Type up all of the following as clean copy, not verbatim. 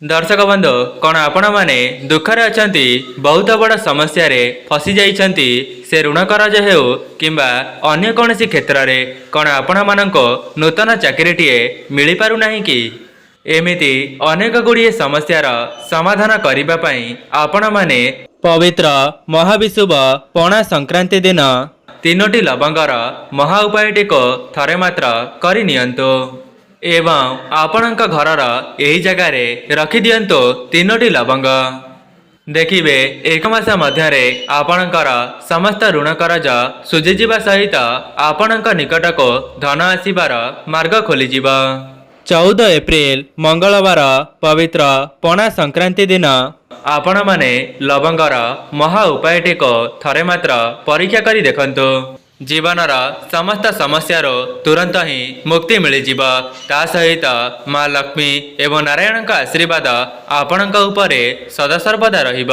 दर्शक बंधु कौन आपण मैंने दुखरे अच्छा बहुत बड़ समस्या फसी जाइछंती से ऋण करज हेउ किंबा अन्य कौन क्षेत्र में कौन आपण मानक नूतन चाकरीटीए मिल पारु नहीं कि एमिति अनेक गुड़िए समस्यार समाधान करने आपण माने पवित्र महाविषुव पणा संक्रांति दिन तीनोटी लवंगर महा उपायटी को थरे मात्र करि नियंतु एवं आपणक घरर यही जगार रखी दियंतु तीनोटी लवंग देखिबे एक मास मध्य आपणकर समस्त ऋण करज सुझीजिबा सहित आपणक निकट को धन आसीबार मार्ग खोलीजिब। 14 एप्रिल मंगलवार पवित्र पणा संक्रांति दिन आपण माने लवंगर महा उपायटी को थरे मात्र परीक्षा करी देखंतु जीवनर समस्त समस्यार तुरंत ही मुक्ति मिलजिब। ता सहित माँ लक्ष्मी एवं नारायण का आशीर्वाद आपणक उपरे सदा सर्वदा रहिब।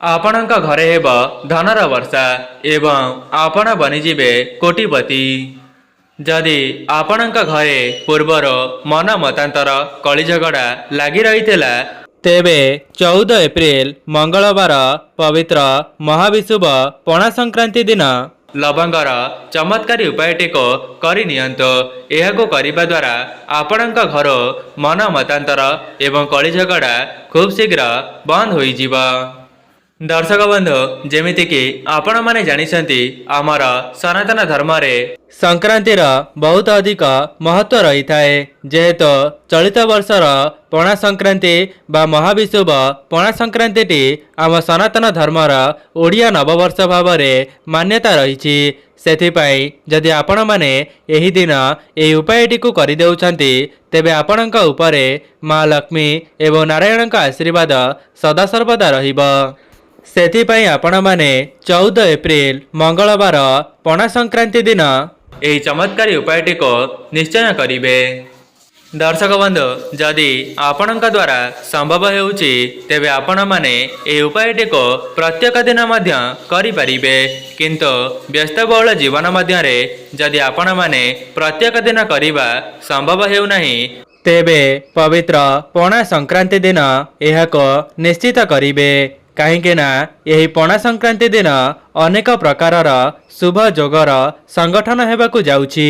आपणक घरे हेब धनर वर्षा एवं आपण बनिजिबे कोटिपति। जदि आपणक घरे पूर्वर मन मतांतर कली झगड़ा लगी रही तेबे 14 एप्रिल मंगलवार पवित्र महाविषुव पणा संक्रांति दिन लवंगर चमत्कारी उपायटी को करि नियंतु। एहाको करिबा द्वारा आपणक घर मन मतांतर एवं कली झगड़ा खूब शीघ्र बंद होई जिबा। दर्शक बंधु जेमिति कि आपण माने जानिछंती आमर सनातन धर्म रे संक्रांतिर बहुत अधिक महत्व रही थाए जेहेतु चलित वर्षर पणा संक्रांति बा महाविषुव पणा संक्रांति आम सनातन धर्मर ओडिया नववर्ष भाव में मान्यता रही। सेथिपाई जदि आपण माने एही दिन एही उपायटी को करि देउछंती तेबे आपणक उपरे माँ लक्ष्मी एवं नारायणक आशीर्वाद सदा सर्वदा रहिब। सेथिपाई आपण माने 14 एप्रिल मंगलवार पणा संक्रांति दिन यही चमत्कारी उपायटी को निश्चय करिवे। दर्शक बंधु जदि आपणक द्वारा संभव हेउची तेबे आपण माने एही उपायटी को प्रत्येक दिन मध्य करि परिबे किंतु व्यस्तबहुल जीवन मध्य रे जदि आपण माने प्रत्येक दिन करिबा संभव हेउ नहीं तेबे पवित्र पणा संक्रांति दिन एहाको निश्चित करिबे। कहीं यही पणा संक्रांति दिन अनेक प्रकारर शुभ जोगर संगठन हेबाकु जाउछि।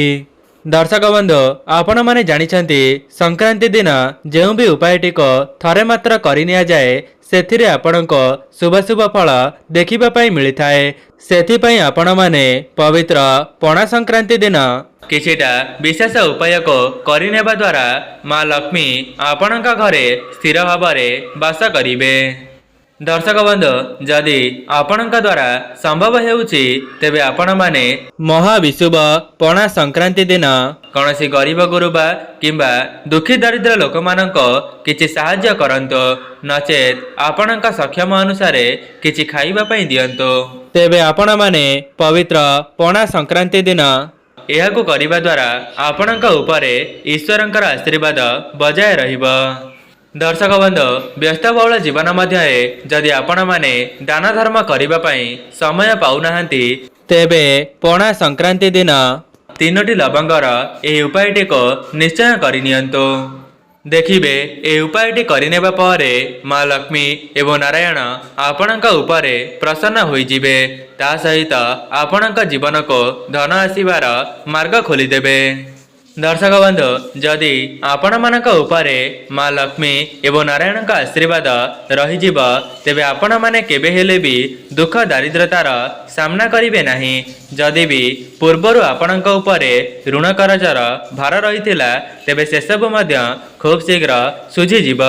दर्शक बंधु आपण माने जानिछंती संक्रांति दिन जो भी उपायटी को थरे मात्र करि निया जाए सेथिरे आपणको शुभ शुभ फल देखिबा पई मिलिथाए। सेथिपई आपण माने पवित्र पणा संक्रांति दिन किछिटा विशेष उपाय को करि नेबा द्वारा माँ लक्ष्मी आपणक घरे स्थिर भावरे वास करिवे। दर्शक बंधु जदि आपणक द्वारा संभव हेउची तेबे आपण माने महाविषुव पणा संक्रांति दिन कौनसी गरीब गुरुबा किंबा दुखी दरिद्र लोक माननको किछि साहाय्य करंतो नचेत आपणक सक्षम अनुसार किछि खाइबा पई दियंतो। तेबे आपण माने पवित्र पणा संक्रांति दिन एहाको करिबा द्वारा आपणक उपरे ईश्वरंकर आशीर्वाद बजाय रहिबो। दर्शक बंधु व्यस्तबहुल जीवन मध्य जदि आपण माने दान धर्म करिबा पई समय पाउनाहांती तेबे पणा संक्रांति दिन तीनोटी लवंगर एही उपायटी को निश्चय करि नियंतु। देखिबे एही उपायटी करिनेबा परे माँ लक्ष्मी एवं नारायण आपणक उपरे प्रसन्न होई जिबे। ता सहित आपणक जीवन को धन आसीबार मार्ग खोली देबे। दर्शक बंधु जदि आपण मानक उपरे माँ लक्ष्मी एवं नारायण का आशीर्वाद रहीजिब तेबे आपण माने केबे हेले भी दुख दारिद्रतार सामना करिवे नहीं। जदि भी पूर्वरु आपणक उपरे ऋण करजर भार रहिथिला तेबे से सब मध्य खूब शीघ्र सुझीजिब।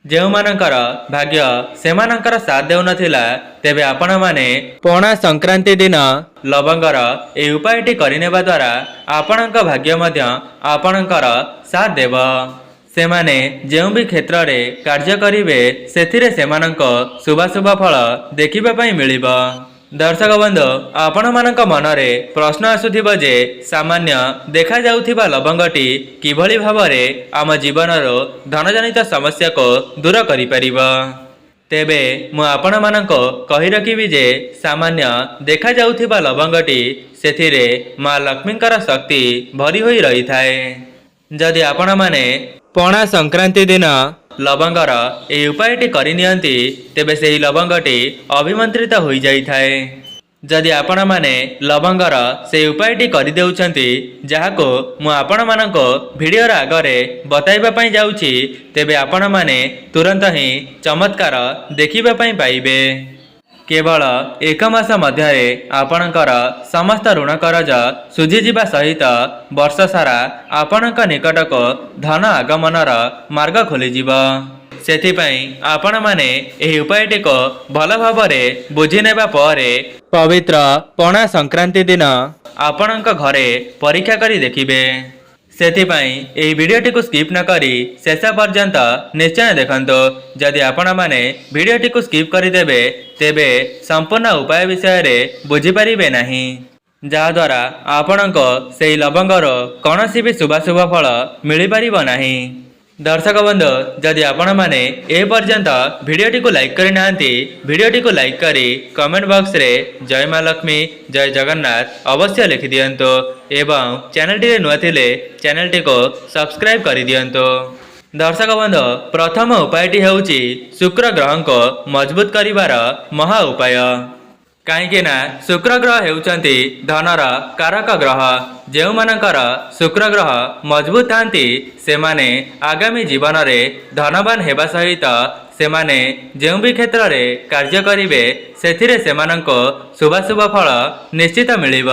जो मानकर भाग्य सेमानकर साथ देउ नथिला तेबे आपण माने पणा संक्रांति दिन लवंगर ए उपायटी करिनेबा द्वारा आपणक भाग्य मध्य आपणकर साथ देव। सेमाने जो भी क्षेत्र रे कार्य करिवे सेथिरे सेमानक शुभाशुभ फल देखिबा पई मिलिबो। दर्शक बंधु आपण मानक मनरे प्रश्न आसुथिबो जे सामान्य देखा जाउथिबा लवंगटी किभली भावरे आम जीवनर धनजनित समस्या को दूर करि परिबो। तेबे मु आपण मानक कहि रखिबि जे सामान्य देखा जाउथिबा लवंगटी सेथिरे माँ लक्ष्मीकर शक्ति भरी होई रही थाए। जदि आपण माने पणा संक्रांति दिन ଲବଙ୍ଗର ଏହି ଉପାୟଟି କରିନିଅନ୍ତି ତେବେ ସେହି ଲବଙ୍ଗଟି ଅଭିମନ୍ତ୍ରିତ ହୋଇଯାଇଥାଏ। ଯଦି ଆପଣମାନେ ଲବଙ୍ଗର ସେହି ଉପାୟଟି କରିଦେଉଛନ୍ତି ଯାହାକୁ ମୁଁ ଆପଣମାନଙ୍କୁ ଭିଡ଼ିଓର ଆଗରେ ବତାଇବା ପାଇଁ ଯାଉଛି ତେବେ ଆପଣମାନେ ତୁରନ୍ତ ହିଁ ଚମତ୍କାର ଦେଖିବା ପାଇଁ ପାଇବେ। କେବଳ 1 ମାସ ମଧ୍ୟରେ ଆପଣଙ୍କର ସମସ୍ତ ଋଣ କରଜ ଶୁଝିଯିବା ସହିତ ବର୍ଷ ସାରା ଆପଣଙ୍କ ନିକଟକୁ ଧନ ଆଗମନର ମାର୍ଗ ଖୋଲିଯିବ। ସେଥିପାଇଁ ଆପଣମାନେ ଏହି ଉପାୟଟିକୁ ଭଲ ଭାବରେ ବୁଝିନେବା ପରେ ପବିତ୍ର ପଣା ସଂକ୍ରାନ୍ତି ଦିନ ଆପଣଙ୍କ ଘରେ ପରୀକ୍ଷା କରି ଦେଖିବେ। ସେଥିପାଇଁ ଏହି ଭିଡ଼ିଓଟିକୁ ସ୍କିପ୍ ନ କରି ଶେଷ ପର୍ଯ୍ୟନ୍ତ ନିଶ୍ଚୟ ଦେଖନ୍ତୁ। ଯଦି ଆପଣମାନେ ଭିଡ଼ିଓଟିକୁ ସ୍କିପ୍ କରିଦେବେ ତେବେ ସମ୍ପୂର୍ଣ୍ଣ ଉପାୟ ବିଷୟରେ ବୁଝିପାରିବେ ନାହିଁ, ଯାହାଦ୍ୱାରା ଆପଣଙ୍କୁ ସେହି ଲବଙ୍ଗରୁ କୌଣସି ବି ଶୁଭାଶୁଭ ଫଳ ମିଳିପାରିବ ନାହିଁ। ଦର୍ଶକ ବନ୍ଧୁ, ଯଦି ଆପଣମାନେ ଏ ପର୍ଯ୍ୟନ୍ତ ଭିଡ଼ିଓଟିକୁ ଲାଇକ୍ କରିନାହାନ୍ତି ଭିଡ଼ିଓଟିକୁ ଲାଇକ୍ କରି କମେଣ୍ଟ ବକ୍ସରେ ଜୟ ମା ଲକ୍ଷ୍ମୀ ଜୟ ଜଗନ୍ନାଥ ଅବଶ୍ୟ ଲେଖିଦିଅନ୍ତୁ ଏବଂ ଚ୍ୟାନେଲଟିରେ ନୂଆ ଥିଲେ ଚ୍ୟାନେଲଟିକୁ ସବସ୍କ୍ରାଇବ୍ କରିଦିଅନ୍ତୁ। ଦର୍ଶକ ବନ୍ଧୁ, ପ୍ରଥମ ଉପାୟଟି ହେଉଛି ଶୁକ୍ର ଗ୍ରହଙ୍କୁ ମଜବୁତ କରିବାର ମହା ଉପାୟ। କାହିଁକି ନା ଶୁକ୍ର ଗ୍ରହ ହେଉଛନ୍ତି ଧନର କାରକ ଗ୍ରହ। ଯେଉଁମାନଙ୍କର ଶୁକ୍ର ଗ୍ରହ ମଜବୁତ ଥାନ୍ତି ସେମାନେ ଆଗାମୀ ଜୀବନରେ ଧନବାନ ହେବା ସହିତ ସେମାନେ ଯେଉଁ ବି କ୍ଷେତ୍ରରେ କାର୍ଯ୍ୟ କରିବେ ସେଥିରେ ସେମାନଙ୍କୁ ଶୁଭାଶୁଭ ଫଳ ନିଶ୍ଚିତ ମିଳିବ।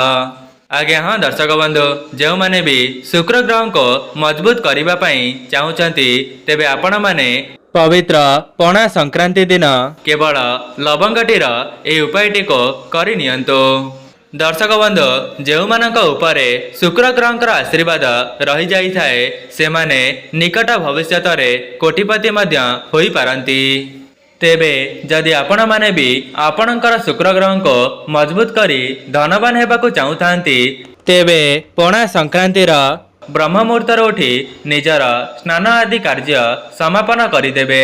ଆଜ୍ଞା ହଁ ଦର୍ଶକ ବନ୍ଧୁ, ଯେଉଁମାନେ ବି ଶୁକ୍ର ଗ୍ରହଙ୍କୁ ମଜବୁତ କରିବା ପାଇଁ ଚାହୁଁଛନ୍ତି ତେବେ ଆପଣମାନେ ପବିତ୍ର ପଣା ସଂକ୍ରାନ୍ତି ଦିନ କେବଳ ଲବଙ୍ଗଟିର ଏହି ଉପାୟଟିକୁ କରିନିଅନ୍ତୁ। ଦର୍ଶକ ବନ୍ଧୁ, ଯେଉଁମାନଙ୍କ ଉପରେ ଶୁକ୍ର ଗ୍ରହଙ୍କର ଆଶୀର୍ବାଦ ରହିଯାଇଥାଏ ସେମାନେ ନିକଟ ଭବିଷ୍ୟତରେ କୋଟିପତି ମଧ୍ୟ ହୋଇପାରନ୍ତି। ତେବେ ଯଦି ଆପଣମାନେ ବି ଆପଣଙ୍କର ଶୁକ୍ର ଗ୍ରହଙ୍କୁ ମଜବୁତ କରି ଧନବାନ ହେବାକୁ ଚାହୁଁଥାନ୍ତି ତେବେ ପଣା ସଂକ୍ରାନ୍ତିର ବ୍ରହ୍ମ ମୁହୂର୍ତ୍ତରୁ ଉଠି ନିଜର ସ୍ନାନ ଆଦି କାର୍ଯ୍ୟ ସମାପନ କରିଦେବେ।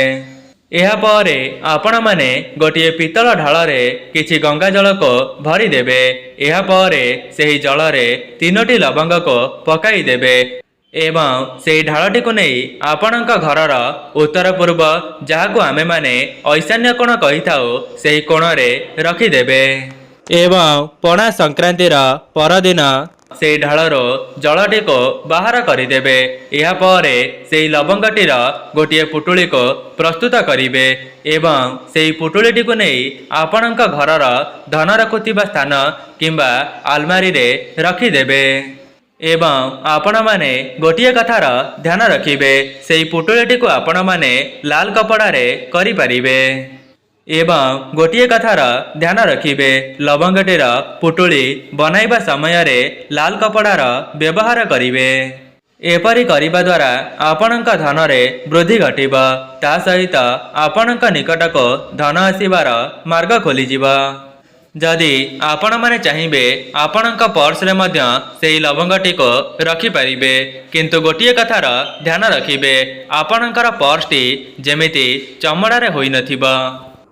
ଏହାପରେ ଆପଣମାନେ ଗୋଟିଏ ପିତ୍ତଳ ଢାଳରେ କିଛି ଗଙ୍ଗା ଜଳକୁ ଭରିଦେବେ। ଏହାପରେ ସେହି ଜଳରେ 3ଟି ଲବଙ୍ଗକୁ ପକାଇଦେବେ ଏବଂ ସେହି ଢାଳଟିକୁ ନେଇ ଆପଣଙ୍କ ଘରର ଉତ୍ତର ପୂର୍ବ, ଯାହାକୁ ଆମେମାନେ ଐଶାନ୍ୟ କୋଣ କହିଥାଉ, ସେହି କୋଣରେ ରଖିଦେବେ ଏବଂ ପଣା ସଂକ୍ରାନ୍ତିର ପରଦିନ ସେହି ଢାଳରୁ ଜଳଟିକୁ ବାହାର କରିଦେବେ। ଏହାପରେ ସେହି ଲବଙ୍ଗଟିର ଗୋଟିଏ ପୁଟୁଳିକୁ ପ୍ରସ୍ତୁତ କରିବେ ଏବଂ ସେହି ପୁଟୁଳିଟିକୁ ନେଇ ଆପଣଙ୍କ ଘରର ଧନ ରଖୁଥିବା ସ୍ଥାନ କିମ୍ବା ଆଲମାରିରେ ରଖିଦେବେ ଏବଂ ଆପଣମାନେ ଗୋଟିଏ କଥାର ଧ୍ୟାନ ରଖିବେ, ସେହି ପୁଟୁଳିଟିକୁ ଆପଣମାନେ ଲାଲ କପଡ଼ାରେ କରିପାରିବେ ଏବଂ ଗୋଟିଏ କଥାର ଧ୍ୟାନ ରଖିବେ, ଲବଙ୍ଗଟିର ପୁଟୁଳି ବନାଇବା ସମୟରେ ଲାଲ କପଡ଼ାର ବ୍ୟବହାର କରିବେ। ଏପରି କରିବା ଦ୍ୱାରା ଆପଣଙ୍କ ଧନରେ ବୃଦ୍ଧି ଘଟିବ, ତା ସହିତ ଆପଣଙ୍କ ନିକଟକୁ ଧନ ଆସିବାର ମାର୍ଗ ଖୋଲିଯିବ। ଯଦି ଆପଣମାନେ ଚାହିଁବେ ଆପଣଙ୍କ ପର୍ସରେ ମଧ୍ୟ ସେହି ଲବଙ୍ଗଟିକୁ ରଖିପାରିବେ, କିନ୍ତୁ ଗୋଟିଏ କଥାର ଧ୍ୟାନ ରଖିବେ, ଆପଣଙ୍କର ପର୍ସଟି ଯେମିତି ଚମଡ଼ାରେ ହୋଇନଥିବ।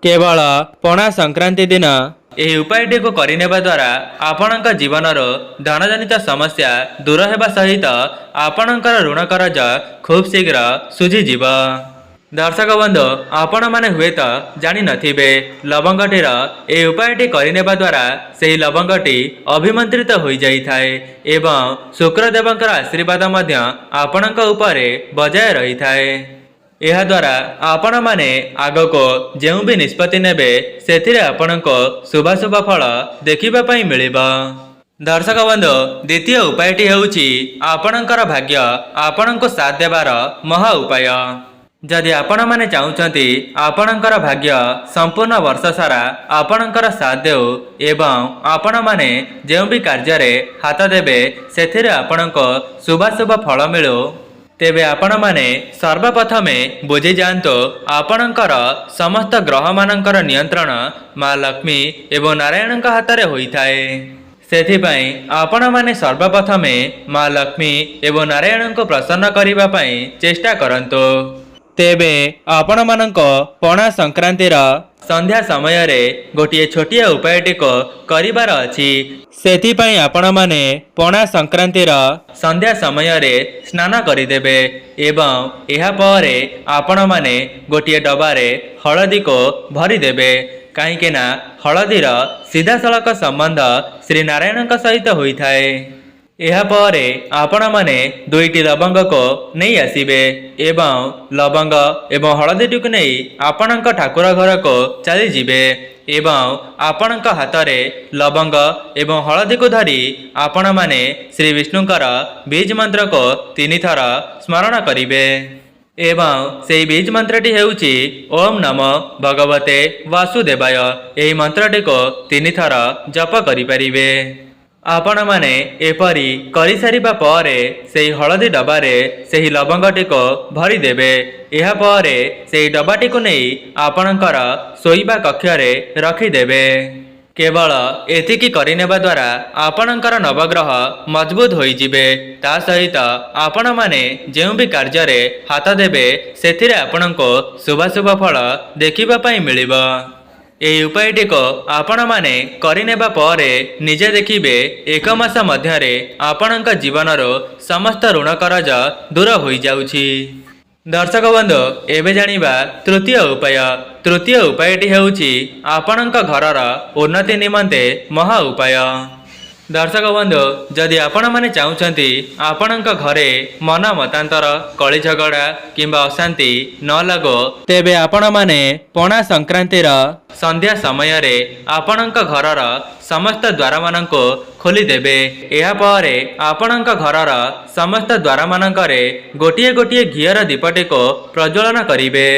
କେବଳ ପଣା ସଂକ୍ରାନ୍ତି ଦିନ ଏହି ଉପାୟଟିକୁ କରିନେବା ଦ୍ୱାରା ଆପଣଙ୍କ ଜୀବନରୁ ଧନଜନିତ ସମସ୍ୟା ଦୂର ହେବା ସହିତ ଆପଣଙ୍କର ଋଣ କରଜ ଖୁବ୍ ଶୀଘ୍ର ଶୁଝିଯିବ। ଦର୍ଶକ ବନ୍ଧୁ, ଆପଣମାନେ ହୁଏତ ଜାଣିନଥିବେ ଲବଙ୍ଗଟିର ଏହି ଉପାୟଟି କରିନେବା ଦ୍ୱାରା ସେହି ଲବଙ୍ଗଟି ଅଭିମନ୍ତ୍ରିତ ହୋଇଯାଇଥାଏ ଏବଂ ଶୁକ୍ରଦେବଙ୍କର ଆଶୀର୍ବାଦ ମଧ୍ୟ ଆପଣଙ୍କ ଉପରେ ବଜାୟ ରହିଥାଏ। ଏହାଦ୍ୱାରା ଆପଣମାନେ ଆଗକୁ ଯେଉଁ ବି ନିଷ୍ପତ୍ତି ନେବେ ସେଥିରେ ଆପଣଙ୍କୁ ଶୁଭାଶୁଭ ଫଳ ଦେଖିବା ପାଇଁ ମିଳିବ। ଦର୍ଶକ ବନ୍ଧୁ, ଦ୍ୱିତୀୟ ଉପାୟଟି ହେଉଛି ଆପଣଙ୍କର ଭାଗ୍ୟ ଆପଣଙ୍କୁ ସାଥ ଦେବାର ମହା ଉପାୟ। ଯଦି ଆପଣମାନେ ଚାହୁଁଛନ୍ତି ଆପଣଙ୍କର ଭାଗ୍ୟ ସମ୍ପୂର୍ଣ୍ଣ ବର୍ଷ ସାରା ଆପଣଙ୍କର ସାଥ ଦେଉ ଏବଂ ଆପଣମାନେ ଯେଉଁ ବି କାର୍ଯ୍ୟରେ ହାତ ଦେବେ ସେଥିରେ ଆପଣଙ୍କୁ ଶୁଭାଶୁଭ ଫଳ ମିଳୁ, ତେବେ ଆପଣମାନେ ସର୍ବପ୍ରଥମେ ବୁଝିଯାଆନ୍ତୁ ଆପଣଙ୍କର ସମସ୍ତ ଗ୍ରହମାନଙ୍କର ନିୟନ୍ତ୍ରଣ ମା ଲକ୍ଷ୍ମୀ ଏବଂ ନାରାୟଣଙ୍କ ହାତରେ ହୋଇଥାଏ। ସେଥିପାଇଁ ଆପଣମାନେ ସର୍ବପ୍ରଥମେ ମା ଲକ୍ଷ୍ମୀ ଏବଂ ନାରାୟଣଙ୍କୁ ପ୍ରସନ୍ନ କରିବା ପାଇଁ ଚେଷ୍ଟା କରନ୍ତୁ। ତେବେ ଆପଣମାନଙ୍କ ପଣା ସଂକ୍ରାନ୍ତିର ସନ୍ଧ୍ୟା ସମୟରେ ଗୋଟିଏ ଛୋଟିଆ ଉପାୟଟିକୁ କରିବାର ଅଛି। ସେଥିପାଇଁ ଆପଣମାନେ ପଣା ସଂକ୍ରାନ୍ତିର ସନ୍ଧ୍ୟା ସମୟରେ ସ୍ନାନ କରିଦେବେ ଏବଂ ଏହା ପରେ ଆପଣମାନେ ଗୋଟିଏ ଡବାରେ ହଳଦୀକୁ ଭରିଦେବେ। କାହିଁକି ନା ହଳଦୀର ସିଧାସଳଖ ସମ୍ବନ୍ଧ ଶ୍ରୀ ନାରାୟଣଙ୍କ ସହିତ ହୋଇଥାଏ। ଏହାପରେ ଆପଣମାନେ 2ଟି ଲବଙ୍ଗକୁ ନେଇ ଆସିବେ ଏବଂ ଲବଙ୍ଗ ଏବଂ ହଳଦୀଟିକୁ ନେଇ ଆପଣଙ୍କ ଠାକୁର ଘରକୁ ଚାଲିଯିବେ ଏବଂ ଆପଣଙ୍କ ହାତରେ ଲବଙ୍ଗ ଏବଂ ହଳଦୀକୁ ଧରି ଆପଣମାନେ ଶ୍ରୀ ବିଷ୍ଣୁଙ୍କର ବୀଜ ମନ୍ତ୍ରକୁ 3 ଥର ସ୍ମରଣ କରିବେ ଏବଂ ସେହି ବୀଜ ମନ୍ତ୍ରଟି ହେଉଛି ଓମ୍ ନମୋ ଭଗବତେ ବାସୁଦେବାୟ। ଏହି ମନ୍ତ୍ରଟିକୁ 3 ଥର ଜପ କରିପାରିବେ। ଆପଣମାନେ ଏପରି କରିସାରିବା ପରେ ସେହି ହଳଦୀ ଡବାରେ ସେହି ଲବଙ୍ଗଟିକୁ ଭରିଦେବେ। ଏହାପରେ ସେହି ଡବାଟିକୁ ନେଇ ଆପଣଙ୍କର ଶୋଇବା କକ୍ଷରେ ରଖିଦେବେ। କେବଳ ଏତିକି କରିନେବା ଦ୍ୱାରା ଆପଣଙ୍କର ନବଗ୍ରହ ମଜବୁତ ହୋଇଯିବେ। ତା ସହିତ ଆପଣମାନେ ଯେଉଁ ବି କାର୍ଯ୍ୟରେ ହାତ ଦେବେ ସେଥିରେ ଆପଣଙ୍କୁ ଶୁଭାଶୁଭ ଫଳ ଦେଖିବା ପାଇଁ ମିଳିବ। ଏହି ଉପାୟଟିକୁ ଆପଣମାନେ କରିନେବା ପରେ ନିଜେ ଦେଖିବେ 1 ମାସ ମଧ୍ୟରେ ଆପଣଙ୍କ ଜୀବନରୁ ସମସ୍ତ ଋଣ କରଜ ଦୂର ହୋଇଯାଉଛି। ଦର୍ଶକ ବନ୍ଧୁ, ଏବେ ଜାଣିବା ତୃତୀୟ ଉପାୟ। ତୃତୀୟ ଉପାୟଟି ହେଉଛି ଆପଣଙ୍କ ଘରର ଉନ୍ନତି ନିମନ୍ତେ ମହା ଉପାୟ। ଦର୍ଶକ ବନ୍ଧୁ, ଯଦି ଆପଣମାନେ ଚାହୁଁଛନ୍ତି ଆପଣଙ୍କ ଘରେ ମନ ମତାନ୍ତର, କଳି ଝଗଡ଼ା କିମ୍ବା ଅଶାନ୍ତି ନ ଲାଗୁ, ତେବେ ଆପଣମାନେ ପଣା ସଂକ୍ରାନ୍ତିର ସନ୍ଧ୍ୟା ସମୟରେ ଆପଣଙ୍କ ଘରର ସମସ୍ତ ଦ୍ୱାରମାନଙ୍କୁ ଖୋଲିଦେବେ। ଏହାପରେ ଆପଣଙ୍କ ଘରର ସମସ୍ତ ଦ୍ୱାରମାନଙ୍କରେ ଗୋଟିଏ ଗୋଟିଏ ଘିଅର ଦୀପଟିକୁ ପ୍ରଜ୍ୱଳନ କରିବେ।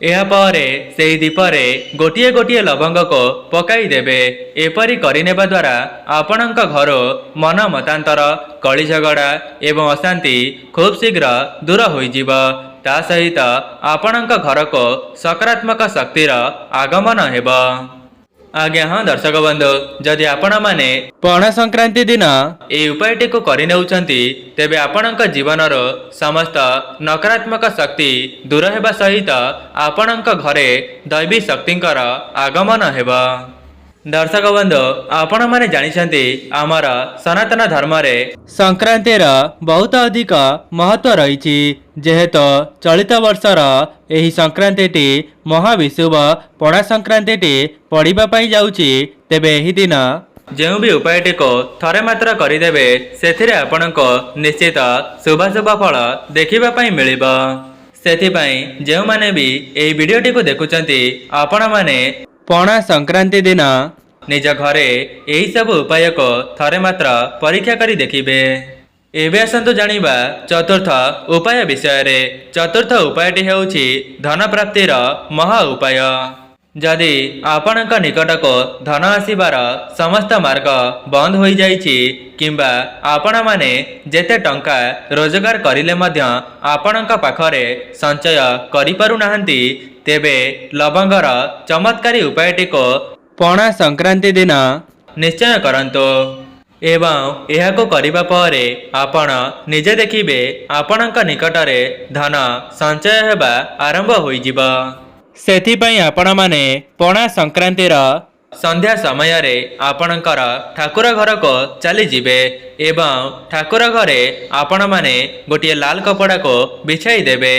ଏହାପରେ ସେହି ଦୀପରେ ଗୋଟିଏ ଗୋଟିଏ ଲବଙ୍ଗକୁ ପକାଇଦେବେ। ଏପରି କରିନେବା ଦ୍ୱାରା ଆପଣଙ୍କ ଘରୁ ମନ ମତାନ୍ତର, କଳି ଝଗଡ଼ା ଏବଂ ଅଶାନ୍ତି ଖୁବ୍ ଶୀଘ୍ର ଦୂର ହୋଇଯିବ। ତା ସହିତ ଆପଣଙ୍କ ଘରକୁ ସକାରାତ୍ମକ ଶକ୍ତିର ଆଗମନ ହେବ। ଆଜ୍ଞା ହଁ ଦର୍ଶକ ବନ୍ଧୁ, ଯଦି ଆପଣମାନେ ପଣା ସଂକ୍ରାନ୍ତି ଦିନ ଏହି ଉପାୟଟିକୁ କରିନେଉଛନ୍ତି ତେବେ ଆପଣଙ୍କ ଜୀବନର ସମସ୍ତ ନକାରାତ୍ମକ ଶକ୍ତି ଦୂର ହେବା ସହିତ ଆପଣଙ୍କ ଘରେ ଦୈବୀ ଶକ୍ତିଙ୍କର ଆଗମନ ହେବ। ଦର୍ଶକ ବନ୍ଧୁ, ଆପଣମାନେ ଜାଣିଛନ୍ତି ଆମର ସନାତନ ଧର୍ମରେ ସଂକ୍ରାନ୍ତିର ବହୁତ ଅଧିକ ମହତ୍ତ୍ୱ ରହିଛି। ଯେହେତୁ ଚଳିତ ବର୍ଷର ଏହି ସଂକ୍ରାନ୍ତିଟି ମହାବିଷୁବ ପଣା ସଂକ୍ରାନ୍ତିଟି ପଡ଼ିବା ପାଇଁ ଯାଉଛି, ତେବେ ଏହି ଦିନ ଯେଉଁ ବି ଉପାୟଟିକୁ ଥରେ ମାତ୍ର କରିଦେବେ ସେଥିରେ ଆପଣଙ୍କୁ ନିଶ୍ଚିତ ଶୁଭାଶୁଭ ଫଳ ଦେଖିବା ପାଇଁ ମିଳିବ। ସେଥିପାଇଁ ଯେଉଁମାନେ ବି ଏହି ଭିଡ଼ିଓଟିକୁ ଦେଖୁଛନ୍ତି ଆପଣମାନେ ପଣା ସଂକ୍ରାନ୍ତି ଦିନ ନିଜ ଘରେ ଏହି ସବୁ ଉପାୟକୁ ଥରେ ମାତ୍ର ପରୀକ୍ଷା କରି ଦେଖିବେ। ଏବେ ଆସନ୍ତୁ ଜାଣିବା ଚତୁର୍ଥ ଉପାୟ ବିଷୟରେ। ଚତୁର୍ଥ ଉପାୟଟି ହେଉଛି ଧନ ପ୍ରାପ୍ତିର ମହା ଉପାୟ। ଯଦି ଆପଣଙ୍କ ନିକଟକୁ ଧନ ଆସିବାର ସମସ୍ତ ମାର୍ଗ ବନ୍ଦ ହୋଇଯାଇଛି କିମ୍ବା ଆପଣମାନେ ଯେତେ ଟଙ୍କା ରୋଜଗାର କରିଲେ ମଧ୍ୟ ଆପଣଙ୍କ ପାଖରେ ସଞ୍ଚୟ କରିପାରୁନାହାନ୍ତି, ତେବେ ଲବଙ୍ଗର ଚମତ୍କାରୀ ଉପାୟଟିକୁ ପଣା ସଂକ୍ରାନ୍ତି ଦିନ ନିଶ୍ଚୟ କରନ୍ତୁ ଏବଂ ଏହାକୁ କରିବା ପରେ ଆପଣ ନିଜେ ଦେଖିବେ ଆପଣଙ୍କ ନିକଟରେ ଧନ ସଞ୍ଚୟ ହେବା ଆରମ୍ଭ ହୋଇଯିବ। ସେଥିପାଇଁ ଆପଣମାନେ ପଣା ସଂକ୍ରାନ୍ତିର ସନ୍ଧ୍ୟା ସମୟରେ ଆପଣଙ୍କର ଠାକୁର ଘରକୁ ଚାଲିଯିବେ ଏବଂ ଠାକୁର ଘରେ ଆପଣମାନେ ଗୋଟିଏ ଲାଲ କପଡ଼ାକୁ ବିଛାଇ ଦେବେ।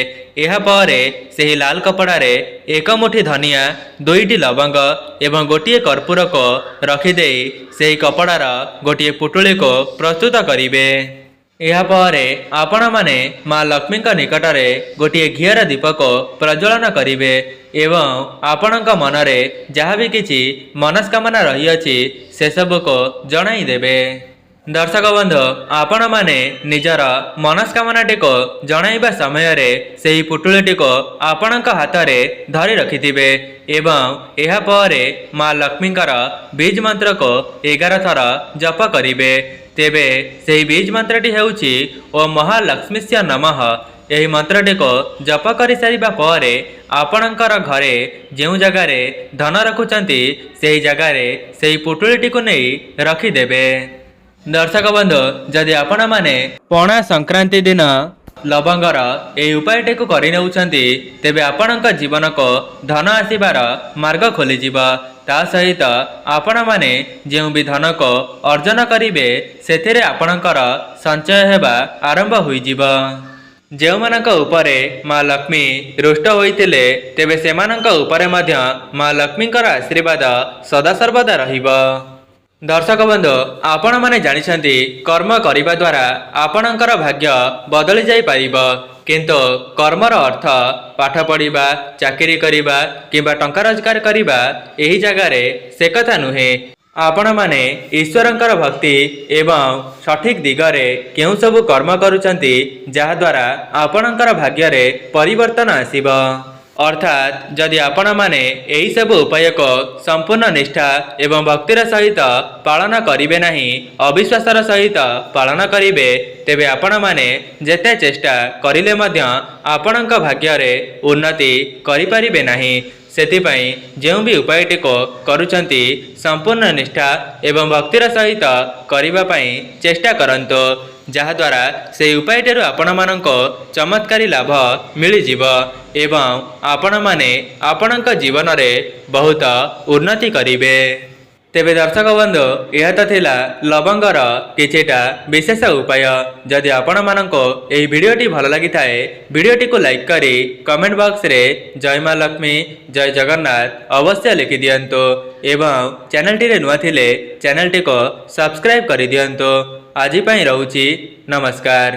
ଏହାପରେ ସେହି ଲାଲ କପଡ଼ାରେ 1 ମୁଠି ଧନିଆ, 2ଟି ଲବଙ୍ଗ ଏବଂ ଗୋଟିଏ କର୍ପୂରକୁ ରଖିଦେଇ ସେହି କପଡ଼ାର ଗୋଟିଏ ପୁଟୁଳିକୁ ପ୍ରସ୍ତୁତ କରିବେ। ଏହାପରେ ଆପଣମାନେ ମା ଲକ୍ଷ୍ମୀଙ୍କ ନିକଟରେ ଗୋଟିଏ ଘିଅର ଦୀପକୁ ପ୍ରଜ୍ୱଳନ କରିବେ ଏବଂ ଆପଣଙ୍କ ମନରେ ଯାହା ବି କିଛି ମନସ୍କାମନା ରହିଅଛି ସେସବୁକୁ ଜଣାଇଦେବେ। ଦର୍ଶକ ବନ୍ଧୁ, ଆପଣମାନେ ନିଜର ମନସ୍କାମନାଟିକୁ ଜଣାଇବା ସମୟରେ ସେହି ପୁଟୁଳିଟିକୁ ଆପଣଙ୍କ ହାତରେ ଧରି ରଖିଥିବେ ଏବଂ ଏହାପରେ ମା ଲକ୍ଷ୍ମୀଙ୍କର ବୀଜ ମନ୍ତ୍ରକୁ 11 ଥର ଜପ କରିବେ। ତେବେ ସେହି ବୀଜ ମନ୍ତ୍ରଟି ହେଉଛି ଓଁ ମହାଲକ୍ଷ୍ମୀସ୍ୟ ନମଃ। ଏହି ମନ୍ତ୍ରଟିକୁ ଜପ କରିସାରିବା ପରେ ଆପଣଙ୍କର ଘରେ ଯେଉଁ ଜାଗାରେ ଧନ ରଖୁଛନ୍ତି ସେହି ଜାଗାରେ ସେହି ପୁଟୁଳିଟିକୁ ନେଇ ରଖିଦେବେ। ଦର୍ଶକ ବନ୍ଧୁ, ଯଦି ଆପଣମାନେ ପଣା ସଂକ୍ରାନ୍ତି ଦିନ ଲବଙ୍ଗର ଏହି ଉପାୟଟିକୁ କରିନେଉଛନ୍ତି ତେବେ ଆପଣଙ୍କ ଜୀବନକୁ ଧନ ଆସିବାର ମାର୍ଗ ଖୋଲିଯିବ। ତା ସହିତ ଆପଣମାନେ ଯେଉଁ ବି ଧନକୁ ଅର୍ଜନ କରିବେ ସେଥିରେ ଆପଣଙ୍କର ସଞ୍ଚୟ ହେବା ଆରମ୍ଭ ହୋଇଯିବ। ଯେଉଁମାନଙ୍କ ଉପରେ ମା ଲକ୍ଷ୍ମୀ ରୁଷ୍ଟ ହୋଇଥିଲେ ତେବେ ସେମାନଙ୍କ ଉପରେ ମଧ୍ୟ ମା ଲକ୍ଷ୍ମୀଙ୍କର ଆଶୀର୍ବାଦ ସଦାସର୍ବଦା ରହିବ। ଦର୍ଶକ ବନ୍ଧୁ, ଆପଣମାନେ ଜାଣିଛନ୍ତି କର୍ମ କରିବା ଦ୍ୱାରା ଆପଣଙ୍କର ଭାଗ୍ୟ ବଦଳି ଯାଇପାରିବ, କିନ୍ତୁ କର୍ମର ଅର୍ଥ ପାଠ ପଢ଼ିବା, ଚାକିରି କରିବା କିମ୍ବା ଟଙ୍କା ରୋଜଗାର କରିବା ଏହି ଜାଗାରେ ସେ କଥା ନୁହେଁ। ଆପଣମାନେ ଈଶ୍ୱରଙ୍କର ଭକ୍ତି ଏବଂ ସଠିକ୍ ଦିଗରେ କେଉଁ ସବୁ କର୍ମ କରୁଛନ୍ତି ଯାହାଦ୍ୱାରା ଆପଣଙ୍କର ଭାଗ୍ୟରେ ପରିବର୍ତ୍ତନ ଆସିବ। ଅର୍ଥାତ୍ ଯଦି ଆପଣମାନେ ଏହିସବୁ ଉପାୟକୁ ସମ୍ପୂର୍ଣ୍ଣ ନିଷ୍ଠା ଏବଂ ଭକ୍ତିର ସହିତ ପାଳନ କରିବେ ନାହିଁ, ଅବିଶ୍ୱାସର ସହିତ ପାଳନ କରିବେ, ତେବେ ଆପଣମାନେ ଯେତେ ଚେଷ୍ଟା କରିଲେ ମଧ୍ୟ ଆପଣଙ୍କ ଭାଗ୍ୟରେ ଉନ୍ନତି କରିପାରିବେ ନାହିଁ। ସେଥିପାଇଁ ଯେଉଁ ବି ଉପାୟଟିକୁ କରୁଛନ୍ତି ସମ୍ପୂର୍ଣ୍ଣ ନିଷ୍ଠା ଏବଂ ଭକ୍ତିର ସହିତ କରିବା ପାଇଁ ଚେଷ୍ଟା କରନ୍ତୁ, ଯାହାଦ୍ୱାରା ସେହି ଉପାୟଟିରୁ ଆପଣମାନଙ୍କୁ ଚମତ୍କାରୀ ଲାଭ ମିଳିଯିବ ଏବଂ ଆପଣମାନେ ଆପଣଙ୍କ ଜୀବନରେ ବହୁତ ଉନ୍ନତି କରିବେ। ତେବେ ଦର୍ଶକ ବନ୍ଧୁ, ଏହା ତ ଥିଲା ଲବଙ୍ଗର କିଛିଟା ବିଶେଷ ଉପାୟ। ଯଦି ଆପଣମାନଙ୍କୁ ଏହି ଭିଡ଼ିଓଟି ଭଲ ଲାଗିଥାଏ, ଭିଡ଼ିଓଟିକୁ ଲାଇକ୍ କରି କମେଣ୍ଟ ବକ୍ସରେ ଜୟ ମା ଲକ୍ଷ୍ମୀ, ଜୟ ଜଗନ୍ନାଥ ଅବଶ୍ୟ ଲେଖିଦିଅନ୍ତୁ ଏବଂ ଚ୍ୟାନେଲଟିରେ ନୂଆ ଥିଲେ ଚ୍ୟାନେଲଟିକୁ ସବସ୍କ୍ରାଇବ୍ କରିଦିଅନ୍ତୁ। ଆଜି ପାଇଁ ରହୁଛି, ନମସ୍କାର।